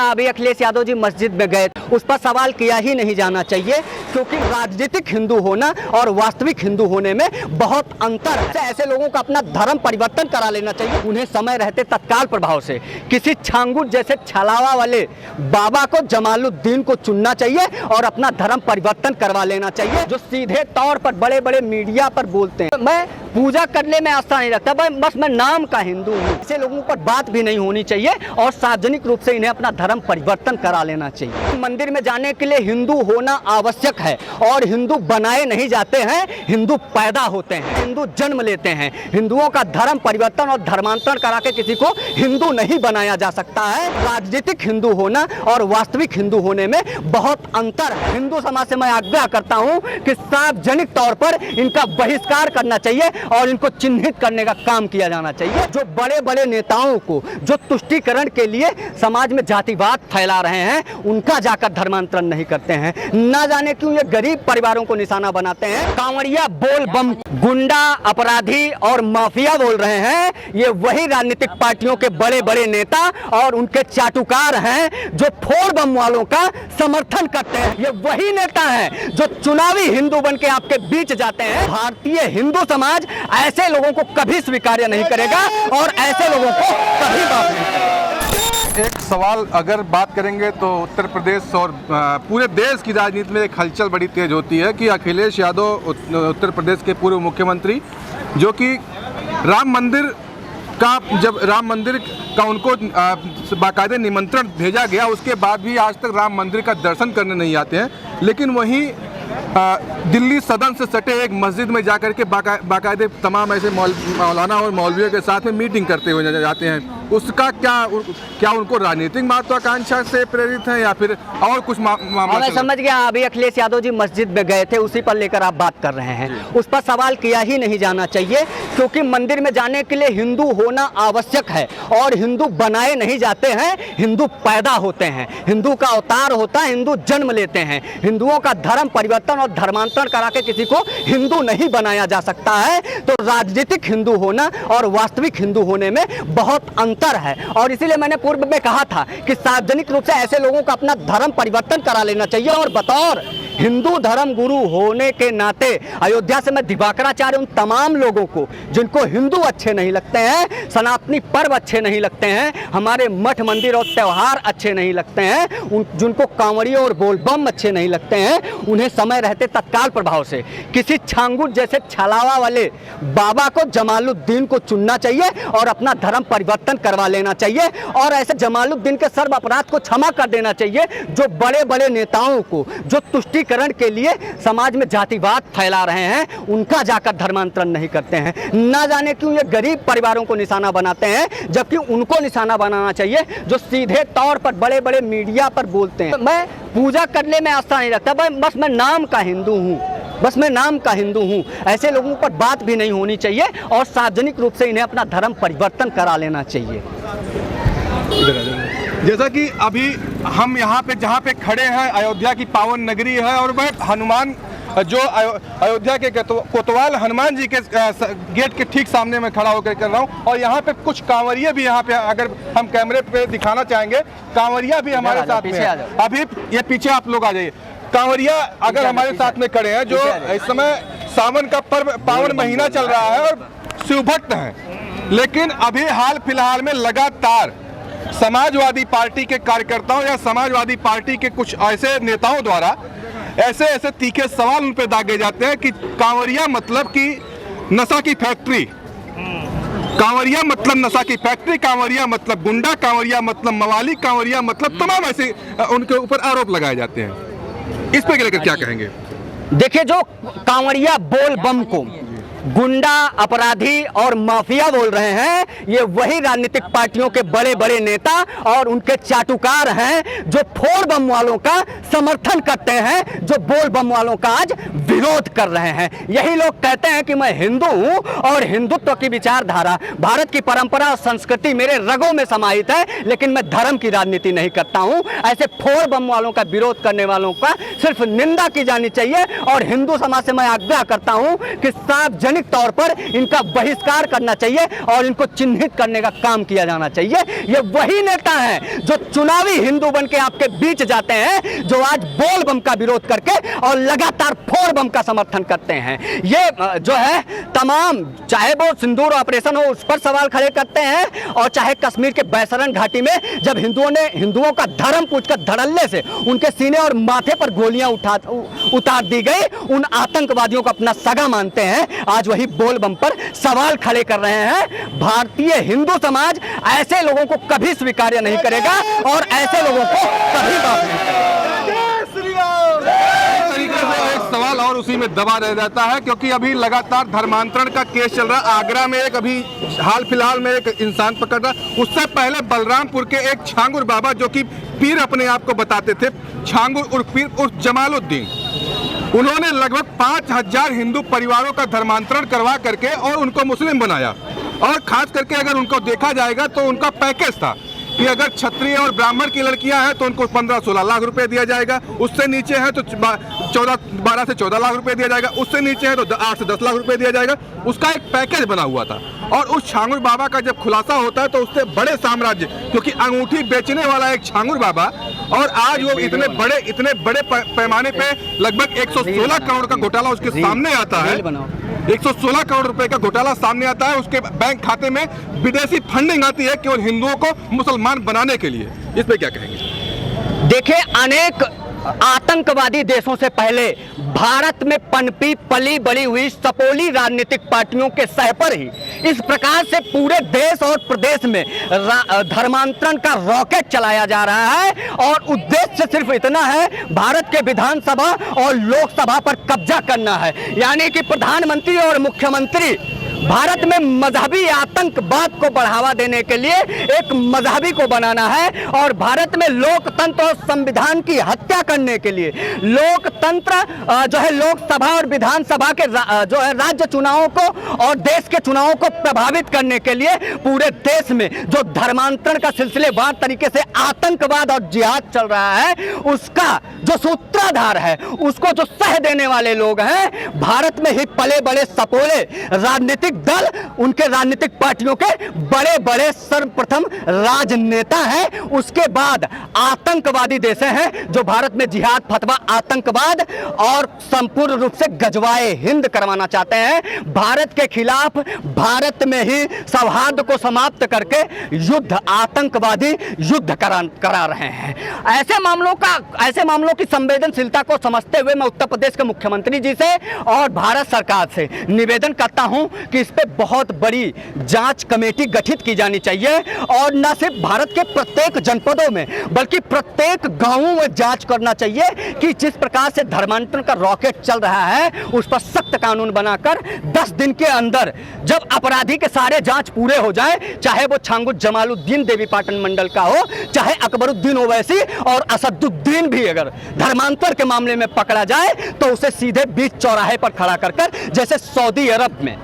अभी अखिलेश यादव जी मस्जिद में गए, उस पर सवाल किया ही नहीं जाना चाहिए, क्योंकि राजनीतिक हिंदू होना और वास्तविक हिंदू होने में बहुत अंतर है। ऐसे लोगों का अपना धर्म परिवर्तन करा लेना चाहिए। उन्हें समय रहते तत्काल प्रभाव से किसी छांगुर जैसे छलावा वाले बाबा को, जमालुद्दीन को चुनना चाहिए और अपना धर्म परिवर्तन करवा लेना चाहिए, जो सीधे तौर पर बड़े बड़े मीडिया पर बोलते हैं मैं पूजा करने में आस्था नहीं रखता, बस मैं नाम का हिंदू हूँ। ऐसे लोगों पर बात भी नहीं होनी चाहिए और सार्वजनिक रूप से इन्हें अपना धर्म परिवर्तन करा लेना चाहिए। मंदिर में जाने के लिए हिंदू होना आवश्यक है और हिंदू बनाए नहीं जाते हैं, हिंदू पैदा होते हैं, हिंदू जन्म लेते हैं। हिंदुओं का धर्म परिवर्तन और धर्मांतरण करा के किसी को हिंदू नहीं बनाया जा सकता है। राजनीतिक हिंदू होना और वास्तविक हिंदू होने में बहुत अंतर है। हिंदू समाज से मैं आग्रह करता हूँ कि सार्वजनिक तौर पर इनका बहिष्कार करना चाहिए और इनको चिन्हित करने का काम किया जाना चाहिए। जो बड़े बड़े नेताओं को जो तुष्टीकरण के लिए समाज में जातिवाद फैला रहे हैं, उनका जाकर धर्मांतरण नहीं करते हैं। ना जाने क्यों ये गरीब परिवारों को निशाना बनाते हैं। कांवड़िया बोल बम, गुंडा, अपराधी और माफिया बोल रहे हैं। ये वही राजनीतिक पार्टियों के बड़े बड़े नेता और उनके चाटुकार हैं जो फोड़ बम वालों का समर्थन करते हैं। ये वही नेता हैं जो चुनावी हिंदू बन के आपके बीच जाते हैं। भारतीय हिंदू समाज ऐसे लोगों को कभी स्वीकार्य नहीं करेगा और ऐसे लोगों को कभी माफ नहीं करेगा। एक सवाल अगर बात करेंगे तो उत्तर प्रदेश और पूरे देश की राजनीति में एक हलचल बड़ी तेज होती है कि अखिलेश यादव उत्तर प्रदेश के पूर्व मुख्यमंत्री, जो कि राम मंदिर का उनको बाकायदे निमंत्रण भेजा गया, उसके बाद भी आज तक राम मंदिर का दर्शन करने नहीं आते हैं। लेकिन वहीं दिल्ली सदन से सटे एक मस्जिद में जाकर के बाकायदे तमाम ऐसे मौलाना और मौलवियों के साथ में मीटिंग करते हुए नजर आते हैं। उसका क्या उनको राजनीतिक महत्वाकांक्षा से प्रेरित है या फिर और कुछ मामला? मैं समझ गया। अभी अखिलेश यादव जी मस्जिद में गए थे, उसी पर लेकर आप बात कर रहे हैं। उस पर सवाल किया ही नहीं जाना चाहिए, क्योंकि मंदिर में जाने के लिए हिंदू होना आवश्यक है और हिंदू बनाए नहीं जाते हैं, हिंदू पैदा होते हैं। हिंदू का अवतार होता है, हिंदू जन्म लेते हैं। हिंदुओं का धर्म परिवर्तन और धर्मांतरण करा के किसी को हिंदू नहीं बनाया जा सकता है। तो राजनीतिक हिंदू होना और वास्तविक हिंदू होने में बहुत अंतर है। और इसीलिए मैंने पूर्व में कहा था कि सार्वजनिक रूप से ऐसे लोगों का अपना धर्म परिवर्तन करा लेना चाहिए। और बतौर हिंदू धर्म गुरु होने के नाते अयोध्या से मैं दिवाकराचार्य उन तमाम लोगों को जिनको हिंदू अच्छे नहीं लगते हैं, सनातनी पर्व अच्छे नहीं लगते हैं, हमारे मठ मंदिर और त्यौहार अच्छे नहीं लगते हैं, जिनको कांवड़ियों और बोलबम अच्छे नहीं लगते हैं, उन्हें समय रहते तत्काल प्रभाव से किसी छांगुर जैसे छलावा वाले बाबा को, जमालुद्दीन को चुनना चाहिए और अपना धर्म परिवर्तन करवा लेना चाहिए। और ऐसे जमालुद्दीन के सर्व अपराध को क्षमा कर देना चाहिए, जो बड़े बड़े नेताओं को जो तुष्टीकरण के लिए समाज में जातिवाद फैला रहे हैं, उनका जाकर धर्मांतरण नहीं करते हैं। ना जाने क्यों ये गरीब परिवारों को निशाना बनाते हैं, जबकि उनको निशाना बनाना चाहिए जो सीधे तौर पर बड़े बड़े मीडिया पर बोलते हैं मैं पूजा करने में आस्था नहीं रखता, बस मैं नाम का हिंदू हूँ, बस मैं नाम का हिंदू हूँ। ऐसे लोगों पर बात भी नहीं होनी चाहिए और सार्वजनिक रूप से इन्हें अपना धर्म परिवर्तन करा लेना चाहिए। जैसा कि अभी हम यहाँ पे जहाँ पे खड़े हैं, अयोध्या की पावन नगरी है और वह हनुमान जो अयोध्या के कोतवाल हनुमान जी के गेट के ठीक सामने में खड़ा होकर कर रहा हूँ। और यहाँ पे कुछ कांवरिया भी, यहाँ पे अगर हम कैमरे पे दिखाना चाहेंगे, कांवरिया भी हमारे साथ में है। अभी ये पीछे आप लोग आ जाइए। कांवरिया अगर हमारे साथ में खड़े हैं, जो इस समय सावन का पर्व पावन महीना चल रहा है और शिव भक्त हैं, लेकिन अभी हाल फिलहाल में लगातार समाजवादी पार्टी के कार्यकर्ताओं या समाजवादी पार्टी के कुछ ऐसे नेताओं द्वारा ऐसे तीखे सवाल उन पर दागे जाते हैं कि कांवरिया मतलब कि नशा की फैक्ट्री, कांवरिया मतलब नशा की फैक्ट्री, कांवरिया मतलब गुंडा, कांवरिया मतलब मवाली, कांवरिया मतलब तमाम ऐसे उनके ऊपर आरोप लगाए जाते हैं। इस पर लेकर क्या कहेंगे? देखिए, जो कांवरिया बोल बम को गुंडा, अपराधी और माफिया बोल रहे हैं, ये वही राजनीतिक पार्टियों के बड़े बड़े नेता और उनके चाटुकार हैं जो फोड़ बम वालों का समर्थन करते हैं, जो बोल बम वालों का आज विरोध कर रहे हैं। यही लोग कहते हैं कि मैं हिंदू हूं और हिंदुत्व की विचारधारा, भारत की परंपरा और संस्कृति मेरे रगों में समाहित है, लेकिन मैं धर्म की राजनीति नहीं करता हूं। ऐसे फोड़ बम वालों का विरोध करने वालों का सिर्फ निंदा की जानी चाहिए। और हिंदू समाज से मैं आग्रह करता हूं कि सार्वजनिक सार्वजनिक तौर पर इनका बहिष्कार करना चाहिए और इनको चिन्हित करने का काम किया जाना चाहिए। ये वही नेता हैं जो चुनावी हिंदू बन के आपके बीच जाते हैं, जो आज बोल बम का विरोध करके और लगातार फोड़ बम का समर्थन करते हैं। ये जो है तमाम, चाहे वो सिंदूर ऑपरेशन हो उस पर सवाल खड़े करते हैं, और चाहे कश्मीर के बैसरन घाटी में जब हिंदुओं का धर्म पूछकर धड़ल्ले से उनके सीने और माथे पर गोलियां उतार दी गई, उन आतंकवादियों को अपना सगा मानते हैं, आज वही बोल बम पर सवाल खड़े कर रहे हैं। भारतीय हिंदू समाज ऐसे लोगों को कभी स्वीकार्य नहीं करेगा और ऐसे लोगों को कभी माफ नहीं करेगा। एक सवाल और उसी में दबा रह जाता है, क्योंकि अभी लगातार धर्मांतरण का केस चल रहा है। आगरा में एक अभी हाल फिलहाल में एक इंसान पकड़ा, उससे पहले बलरामपुर के एक छांगुर बाबा जो कि पीर अपने आप को बताते थे, छांगुर उर्फ पीर उर्फ जमालुद्दीन, उन्होंने लगभग 5000 हिंदू परिवारों का धर्मांतरण करवा करके और उनको मुस्लिम बनाया। और खास करके अगर उनको देखा जाएगा तो उनका पैकेज था कि अगर क्षत्रिय और ब्राह्मण की लड़कियां हैं तो उनको 15-16 लाख रुपए दिया जाएगा, उससे नीचे है तो 12 से 14 लाख रुपए दिया जाएगा, उससे नीचे है तो 8 से 10 लाख रुपए दिया जाएगा। उसका एक पैकेज बना हुआ था। और उस छांगुर बाबा का जब खुलासा होता है तो उससे बड़े साम्राज्य, क्योंकि अंगूठी बेचने वाला एक छांगुर बाबा, और आज वो इतने बड़े पैमाने पे लगभग 116 करोड़ का घोटाला उसके सामने आता है। 116 करोड़ रुपए का घोटाला सामने आता है। उसके बैंक खाते में विदेशी फंडिंग आती है केवल हिंदुओं को मुसलमान बनाने के लिए। इस पे क्या कहेंगे? देखिए, अनेक आतंकवादी देशों से पहले भारत में पनपी पली बड़ी हुई सपोली राजनीतिक पार्टियों के सह पर ही इस प्रकार से पूरे देश और प्रदेश में धर्मांतरण का रॉकेट चलाया जा रहा है। और उद्देश्य सिर्फ इतना है, भारत के विधानसभा और लोकसभा पर कब्जा करना है। यानी कि प्रधानमंत्री और मुख्यमंत्री भारत में मजहबी आतंकवाद को बढ़ावा देने के लिए एक मजहबी को बनाना है, और भारत में लोकतंत्र और संविधान की हत्या करने के लिए लोकतंत्र जो है लोकसभा और विधानसभा के जो है राज्य चुनावों को और देश के चुनावों को प्रभावित करने के लिए पूरे देश में जो धर्मांतरण का सिलसिलेवार तरीके से आतंकवाद और जिहाद चल रहा है, उसका जो सूत्रधार है, उसको जो सह देने वाले लोग हैं, भारत में ही पले बड़े सपोले राजनीतिक दल, उनके राजनीतिक पार्टियों के बड़े बड़े सर्वप्रथम राजनेता हैं। उसके बाद आतंकवादी देश हैं जो भारत में जिहाद फतवा आतंकवाद और संपूर्ण रूप से गजवाए हिंद करवाना चाहते हैं। भारत के खिलाफ भारत में ही सौहार्द को समाप्त करके युद्ध, आतंकवादी युद्ध करा रहे हैं। ऐसे मामलों की संवेदनशीलता को समझते हुए मैं उत्तर प्रदेश के मुख्यमंत्री जी से और भारत सरकार से निवेदन करता हूं कि इस पे बहुत बड़ी जांच कमेटी गठित की जानी चाहिए, और न सिर्फ भारत के प्रत्येक जनपदों में बल्कि प्रत्येक गांवों में जांच करना चाहिए कि जिस प्रकार से धर्मांतरण का रॉकेट चल रहा है उस पर सख्त कानून बनाकर 10 दिन के अंदर जब अपराधी के सारे जांच पूरे हो जाए, चाहे वो छांगुर जमालुद्दीन देवी पाटन मंडल का हो, चाहे अकबरुद्दीन ओवैसी और असदुद्दीन भी अगर धर्मांतर के मामले में पकड़ा जाए तो उसे सीधे बीच चौराहे पर खड़ा कर जैसे सऊदी अरब में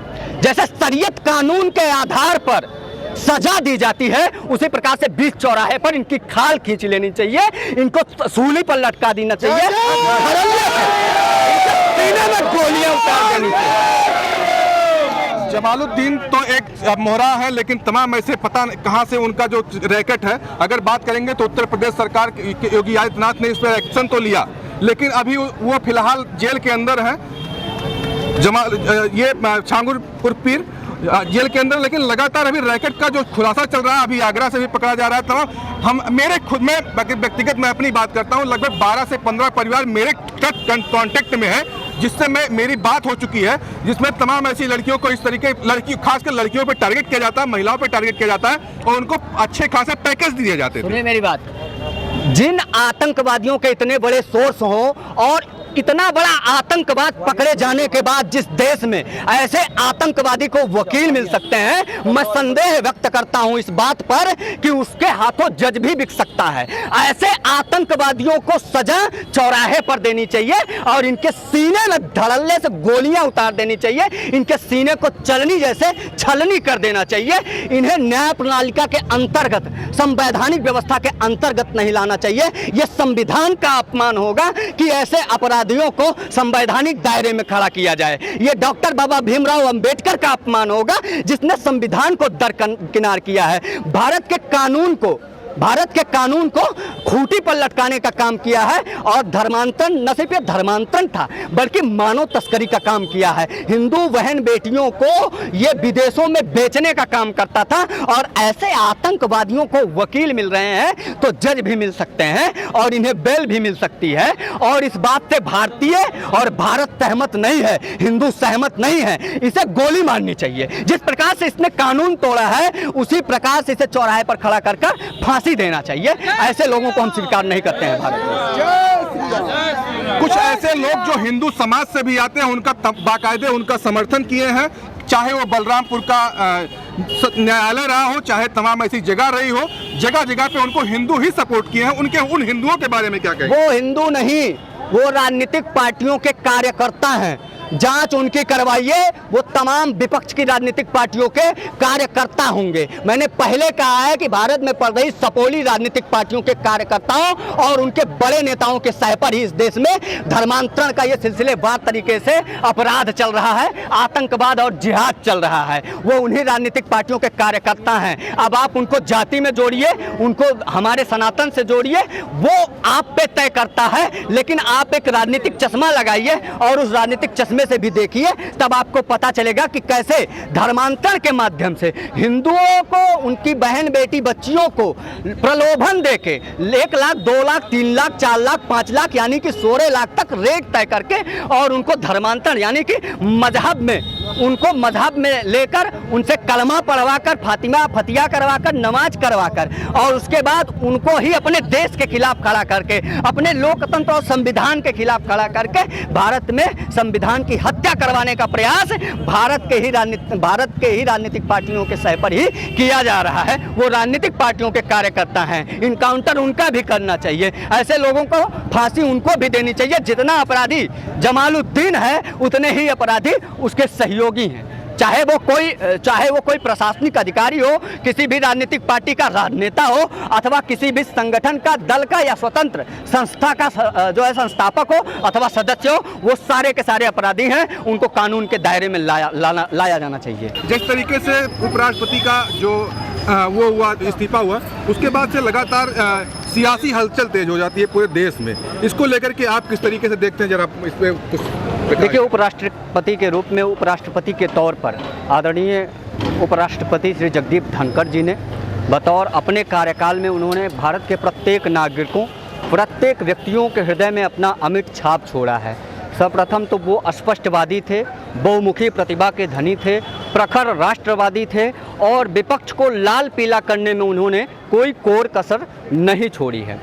जैसे शरीयत कानून के आधार पर सजा दी जाती है, उसी प्रकार से बीच चौराहे पर इनकी खाल खींच लेनी चाहिए, इनको सूली पर लटका देना चाहिए, सीने में गोलियां उतार देनी चाहिए। जमालुद्दीन तो एक मोहरा है, लेकिन तमाम ऐसे पता कहां से उनका जो रैकेट है। अगर बात करेंगे तो उत्तर प्रदेश सरकार योगी आदित्यनाथ ने इस पर एक्शन तो लिया, लेकिन अभी वो फिलहाल जेल के अंदर है। ये छांगुर उर्फ पीर जेल के अंदर, लेकिन लगातार अभी रैकेट का जो खुलासा चल रहा है, अभी आगरा से भी पकड़ा जा रहा है। तमाम व्यक्तिगत मैं अपनी बात करता हूं, लगभग 12 से 15 परिवार मेरे कांटेक्ट में है, जिससे मेरी बात हो चुकी है, जिसमें तमाम ऐसी लड़कियों को इस तरीके खासकर लड़कियों पर टारगेट किया जाता है, महिलाओं पर टारगेट किया जाता है और उनको अच्छे खासे पैकेज दिए जाते हैं। सुनिए मेरी बात, जिन आतंकवादियों के इतने बड़े सोर्स हों और इतना बड़ा आतंकवाद पकड़े जाने के बाद जिस देश में ऐसे आतंकवादी को वकील मिल सकते हैं, मैं संदेह व्यक्त करता हूं इस बात पर कि उसके हाथों जज भी बिक सकता है। ऐसे आतंकवादियों को सजा चौराहे पर देनी चाहिए और इनके सीने में धड़ल्ले से गोलियां उतार देनी चाहिए, इनके सीने को चलनी जैसे छलनी कर देना चाहिए। इन्हें न्याय प्रणालिका के अंतर्गत, संवैधानिक व्यवस्था के अंतर्गत नहीं लाना चाहिए। यह संविधान का अपमान होगा कि ऐसे अपराध अपराधियों को संवैधानिक दायरे में खड़ा किया जाए। ये डॉक्टर बाबा भीमराव अंबेडकर का अपमान होगा जिसने संविधान को दरकिनार किया है, भारत के कानून को खूंटी पर लटकाने का काम किया है और धर्मांतरण न सिर्फ ये धर्मांतरण था बल्कि मानव तस्करी का काम किया है। हिंदू बहन बेटियों को ये विदेशों में बेचने का काम करता था और ऐसे आतंकवादियों को वकील मिल रहे हैं तो जज भी मिल सकते हैं और इन्हें बेल भी मिल सकती है। और इस बात से भारतीय और भारत सहमत नहीं है, हिंदू सहमत नहीं है। इसे गोली मारनी चाहिए। जिस प्रकार से इसने कानून तोड़ा है उसी प्रकार से इसे चौराहे पर खड़ा कर फांसी देना चाहिए। ऐसे लोगों को हम स्वीकार नहीं करते हैं भारत में। कुछ ऐसे लोग जो हिंदू समाज से भी आते हैं उनका बाकायदे उनका समर्थन किए हैं, चाहे वो बलरामपुर का न्यायालय रहा हो, चाहे तमाम ऐसी जगह रही हो, जगह जगह पे उनको हिंदू ही सपोर्ट किए हैं। उनके उन हिंदुओं के बारे में क्या कहें? वो हिंदू नहीं, वो राजनीतिक पार्टियों के कार्यकर्ता हैं। जांच उनकी करवाइए, वो तमाम विपक्ष की राजनीतिक पार्टियों के कार्यकर्ता होंगे। मैंने पहले कहा है कि भारत में पड़ रही सपोली राजनीतिक पार्टियों के कार्यकर्ताओं और उनके बड़े नेताओं के सह पर ही इस देश में धर्मांतरण का ये सिलसिलेवार तरीके से अपराध चल रहा है, आतंकवाद और जिहाद चल रहा है। वो उन्हीं राजनीतिक पार्टियों के कार्यकर्ता हैं। अब आप उनको जाति में जोड़िए, उनको हमारे सनातन से जोड़िए, वो आप पे तय करता है। लेकिन आप एक राजनीतिक चश्मा लगाइए और उस राजनीतिक चश्मे में से भी देखिए, तब आपको पता चलेगा कि कैसे धर्मांतरण के माध्यम से हिंदुओं को, उनकी बहन बेटी बच्चियों को प्रलोभन देके 1 लाख 2 लाख 3 लाख 4 लाख 5 लाख यानी कि 16 लाख तक रेट तय करके और उनको धर्मांतरण यानी कि मजहब में लेकर उनसे कलमा पढ़वाकर, फतिया करवाकर, नमाज करवाकर और उसके बाद उनको ही अपने देश के खिलाफ खड़ा करके, अपने लोकतंत्र और संविधान के खिलाफ खड़ा करके भारत में संविधान की हत्या करवाने का प्रयास भारत के ही राजनीतिक पार्टियों के सह पर ही किया जा रहा है। वो राजनीतिक पार्टियों के कार्यकर्ता हैं, इनकाउंटर उनका भी करना चाहिए। ऐसे लोगों को फांसी उनको भी देनी चाहिए। जितना अपराधी जमालुद्दीन है उतने ही अपराधी उसके सहयोगी हैं। चाहे वो कोई प्रशासनिक अधिकारी हो, किसी भी राजनीतिक पार्टी का राजनेता हो अथवा किसी भी संगठन का, दल का या स्वतंत्र संस्था का जो है संस्थापक हो अथवा सदस्य हो, वो सारे के सारे अपराधी हैं। उनको कानून के दायरे में लाया जाना चाहिए। जिस तरीके से उपराष्ट्रपति का जो वो हुआ, इस्तीफा हुआ, उसके बाद से लगातार सियासी हलचल तेज हो जाती है पूरे देश में। इसको लेकर के आप किस तरीके से देखते हैं, जरा इस पे कुछ देखिए। उपराष्ट्रपति के रूप में, उपराष्ट्रपति के तौर पर आदरणीय उपराष्ट्रपति श्री जगदीप धनखड़ जी ने बतौर अपने कार्यकाल में उन्होंने भारत के प्रत्येक नागरिकों, प्रत्येक व्यक्तियों के हृदय में अपना अमिट छाप छोड़ा है। सर्वप्रथम तो वो स्पष्टवादी थे, बहुमुखी प्रतिभा के धनी थे, प्रखर राष्ट्रवादी थे और विपक्ष को लाल पीला करने में उन्होंने कोई कोर कसर नहीं छोड़ी है।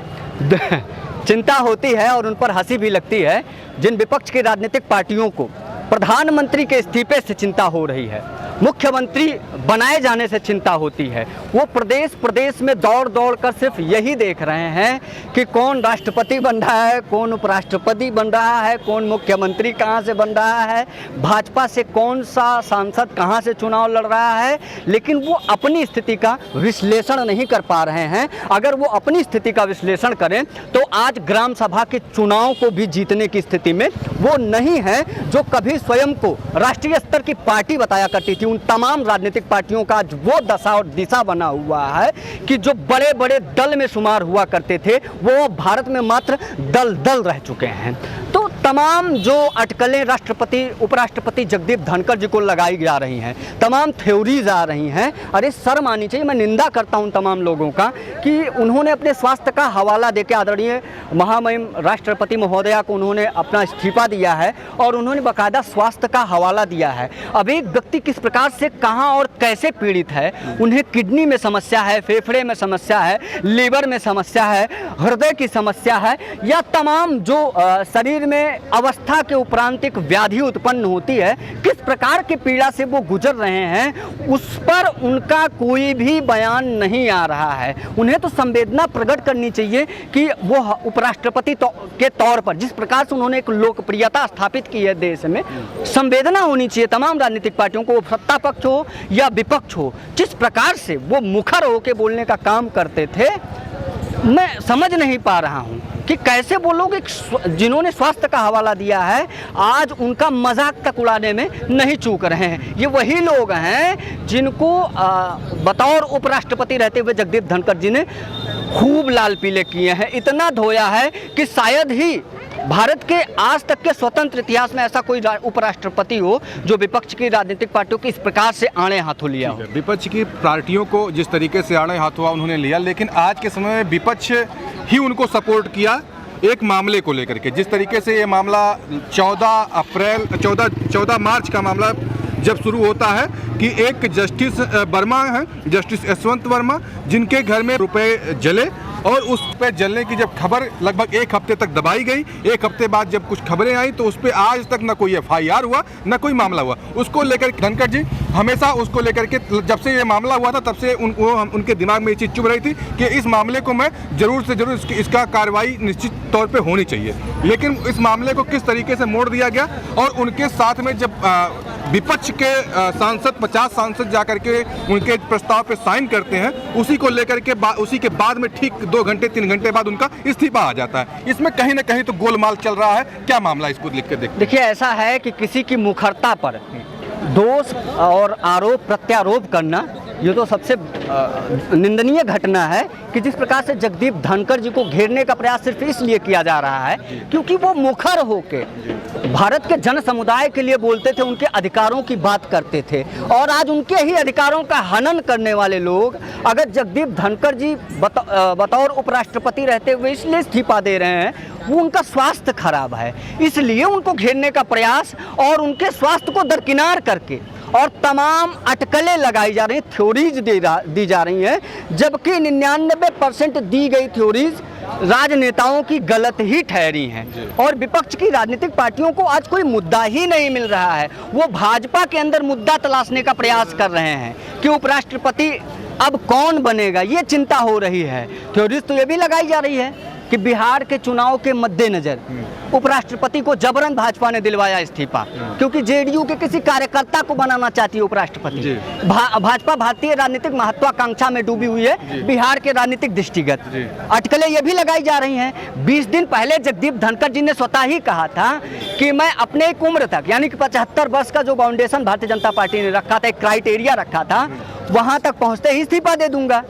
चिंता होती है और उन पर हंसी भी लगती है जिन विपक्ष की राजनीतिक पार्टियों को प्रधानमंत्री के इस्तीफे से चिंता हो रही है, मुख्यमंत्री बनाए जाने से चिंता होती है। वो प्रदेश प्रदेश में दौड़ दौड़ कर सिर्फ यही देख रहे हैं कि कौन राष्ट्रपति बन रहा है, कौन उपराष्ट्रपति बन रहा है, कौन मुख्यमंत्री कहाँ से बन रहा है, भाजपा से कौन सा सांसद कहाँ से चुनाव लड़ रहा है। लेकिन वो अपनी स्थिति का विश्लेषण नहीं कर पा रहे हैं। अगर वो अपनी स्थिति का विश्लेषण करें तो आज ग्राम सभा के चुनाव को भी जीतने की स्थिति में वो नहीं है जो कभी स्वयं को राष्ट्रीय स्तर की पार्टी बताया करती थी। उन तमाम राजनीतिक पार्टियों का आज वो दशा और दिशा बना हुआ है कि जो बड़े बड़े दल में शुमार हुआ करते थे वो भारत में मात्र दल रह चुके हैं। तो तमाम जो अटकलें राष्ट्रपति, उपराष्ट्रपति जगदीप धनखड़ जी को लगाई जा रही हैं, तमाम थ्योरीज आ रही हैं, अरे शर्म आनी चाहिए। मैं निंदा करता हूं तमाम लोगों का कि उन्होंने अपने स्वास्थ्य का हवाला देकर आदरणीय महामहिम राष्ट्रपति महोदया को उन्होंने अपना इस्तीफा दिया है और उन्होंने बाकायदा स्वास्थ्य का हवाला दिया है। अब एक व्यक्ति किस प्रकार से, कहाँ और कैसे पीड़ित है, उन्हें किडनी में समस्या है, फेफड़े में समस्या है, लीवर में समस्या है, हृदय की समस्या है या तमाम जो शरीर में अवस्था के उपरांत एक व्याधि उत्पन्न होती है, किस प्रकार की पीड़ा से वो गुजर रहे हैं, उस पर उनका कोई भी बयान नहीं आ रहा है। उन्हें तो संवेदना प्रकट करनी चाहिए कि वो उपराष्ट्रपति के तौर पर जिस प्रकार से उन्होंने एक लोकप्रियता स्थापित की है देश में, संवेदना होनी चाहिए तमाम राजनीतिक पार्टियों को, सत्ता पक्ष हो या विपक्ष हो। जिस प्रकार से वो मुखर होकर बोलने का काम करते थे मैं समझ नहीं पा रहा हूँ कि कैसे वो लोग जिन्होंने स्वास्थ्य का हवाला दिया है आज उनका मजाक तक उड़ाने में नहीं चूक रहे हैं। ये वही लोग हैं जिनको बतौर उपराष्ट्रपति रहते हुए जगदीप धनखड़ जी ने खूब लाल पीले किए हैं, इतना धोया है कि शायद ही भारत के आज तक के स्वतंत्र इतिहास में ऐसा कोई उपराष्ट्रपति हो जो विपक्ष की राजनीतिक पार्टियों की इस प्रकार से आड़े हाथों लिया हो। विपक्ष की पार्टियों को जिस तरीके से आड़े हाथों उन्होंने लिया, लेकिन आज के समय में विपक्ष ही उनको सपोर्ट किया एक मामले को लेकर के। जिस तरीके से ये मामला 14 मार्च का मामला जब शुरू होता है कि एक जस्टिस वर्मा हैं, जस्टिस यशवंत वर्मा, जिनके घर में रुपए जले और उस पे जलने की जब खबर लगभग एक हफ्ते तक दबाई गई, एक हफ्ते बाद जब कुछ खबरें आई तो उस पर आज तक न कोई FIR हुआ न कोई मामला हुआ। उसको लेकर धनखड़ जी हमेशा उसको लेकर के जब से ये मामला हुआ था तब से उनके दिमाग में ये चीज़ चुभ रही थी कि इस मामले को मैं जरूर से जरूर इसका कार्रवाई निश्चित तौर पे होनी चाहिए। लेकिन इस मामले को किस तरीके से मोड़ दिया गया और उनके साथ में जब विपक्ष के सांसद 50 सांसद जाकर के उनके प्रस्ताव पे साइन करते हैं, उसी को लेकर के उसी के बाद में ठीक 2 घंटे 3 घंटे बाद उनका इस्तीफा आ जाता है। इसमें कहीं ना कहीं तो गोलमाल चल रहा है। क्या मामला इसको लिख के देखिए। ऐसा है कि किसी की मुखरता पर दोष और आरोप प्रत्यारोप करना ये तो सबसे निंदनीय घटना है कि जिस प्रकार से जगदीप धनखड़ जी को घेरने का प्रयास सिर्फ इसलिए किया जा रहा है क्योंकि वो मुखर होके भारत के जन समुदाय के लिए बोलते थे, उनके अधिकारों की बात करते थे और आज उनके ही अधिकारों का हनन करने वाले लोग अगर जगदीप धनखड़ जी बतौर उपराष्ट्रपति रहते हुए इसलिए इस्तीफा दे रहे हैं वो उनका स्वास्थ्य खराब है, इसलिए उनको घेरने का प्रयास और उनके स्वास्थ्य को दरकिनार करके और तमाम अटकलें लगाई जा रही हैं, थ्योरीज दी जा रही हैं, जबकि 99% दी गई थ्योरीज राजनेताओं की गलत ही ठहरी हैं और विपक्ष की राजनीतिक पार्टियों को आज कोई मुद्दा ही नहीं मिल रहा है। वो भाजपा के अंदर मुद्दा तलाशने का प्रयास कर रहे हैं कि उपराष्ट्रपति अब कौन बनेगा, ये चिंता हो रही है। थ्योरीज तो ये भी लगाई जा रही है कि बिहार के चुनाव के मद्देनजर उपराष्ट्रपति को जबरन भाजपा ने दिलवाया इस्तीफा क्योंकि जेडीयू के किसी कार्यकर्ता को बनाना चाहती है उपराष्ट्रपति। भाजपा भारतीय राजनीतिक महत्वाकांक्षा में डूबी हुई है बिहार के राजनीतिक दृष्टिगत। अटकलें ये भी लगाई जा रही हैं। 20 दिन पहले जगदीप धनखड़ जी ने स्वतः ही कहा था कि मैं अपने एक उम्र तक यानी कि 75 वर्ष का जो फाउंडेशन भारतीय जनता पार्टी ने रखा था, एक क्राइटेरिया रखा था, वहां तक पहुंचते ही इस्तीफा दे दूंगा।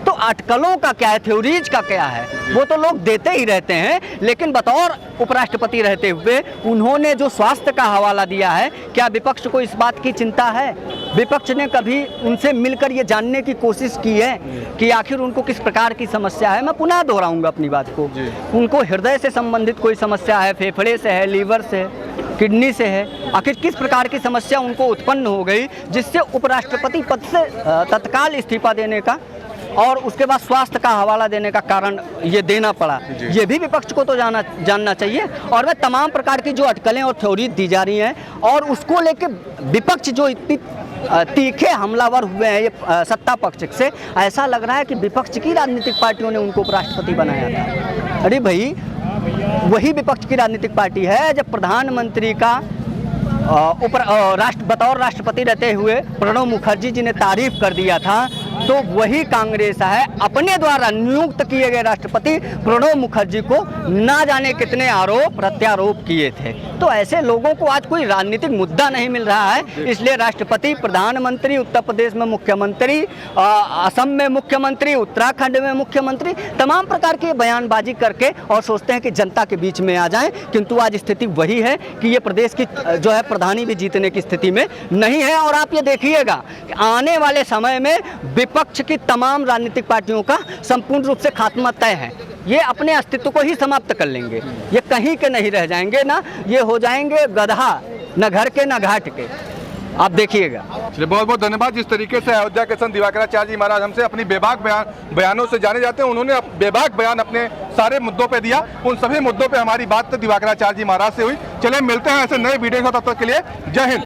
तो अटकलों का क्या है, थ्योरीज का क्या है, वो तो लोग देते ही रहते हैं, लेकिन बतौर उपराष्ट्रपति रहते हुए उन्होंने जो स्वास्थ्य का हवाला दिया है, क्या विपक्ष को इस बात की चिंता है? विपक्ष ने कभी उनसे मिलकर ये जानने की कोशिश की है कि आखिर उनको किस प्रकार की समस्या है? मैं पुनः दोहराऊंगा अपनी बात को, उनको हृदय से संबंधित कोई समस्या है, फेफड़े से है, लीवर से है, किडनी से है, आखिर किस प्रकार की समस्या उनको उत्पन्न हो गई जिससे उपराष्ट्रपति पद से तत्काल इस्तीफा देने का और उसके बाद स्वास्थ्य का हवाला देने का कारण ये देना पड़ा? ये भी विपक्ष को तो जानना चाहिए। और वह तमाम प्रकार की जो अटकलें और थ्योरी दी जा रही हैं और उसको लेके विपक्ष जो इतनी तीखे हमलावर हुए हैं ये सत्ता पक्ष से, ऐसा लग रहा है कि विपक्ष की राजनीतिक पार्टियों ने उनको उपराष्ट्रपति बनाया था। अरे भाई, वही विपक्ष की राजनीतिक पार्टी है जब प्रधानमंत्री का बतौर राष्ट्रपति रहते हुए प्रणब मुखर्जी जी ने तारीफ कर दिया था, तो वही कांग्रेस है अपने द्वारा नियुक्त किए गए राष्ट्रपति प्रणब मुखर्जी को ना जाने कितने आरोप प्रत्यारोप किए थे। तो ऐसे लोगों को आज कोई राजनीतिक मुद्दा नहीं मिल रहा है, इसलिए राष्ट्रपति, प्रधानमंत्री, उत्तर प्रदेश में मुख्यमंत्री, असम में मुख्यमंत्री, उत्तराखंड में मुख्यमंत्री, तमाम प्रकार की बयानबाजी करके और सोचते हैं कि जनता के बीच में आ जाएं, किंतु आज स्थिति वही है कि ये प्रदेश की जो है प्रधानी भी जीतने की स्थिति में नहीं है। और आप ये देखिएगा कि आने वाले समय में विपक्ष की तमाम राजनीतिक पार्टियों का संपूर्ण रूप से खात्मा तय है। ये अपने अस्तित्व को ही समाप्त कर लेंगे, ये कहीं के नहीं रह जाएंगे, ना ये हो जाएंगे गधा, न घर के न घाट के। आप देखिएगा। चलिए, बहुत बहुत धन्यवाद। जिस तरीके से अयोध्या के संत दिवाकराचार्य जी महाराज हमसे अपनी बेबाक बयानों से जाने जाते हैं, उन्होंने बेबाक बयान अपने सारे मुद्दों पे दिया। उन सभी मुद्दों पे हमारी बात दिवाकराचार्य जी महाराज से हुई। चलिए, मिलते हैं ऐसे नए वीडियो के साथ, तब तक के लिए जय हिंद।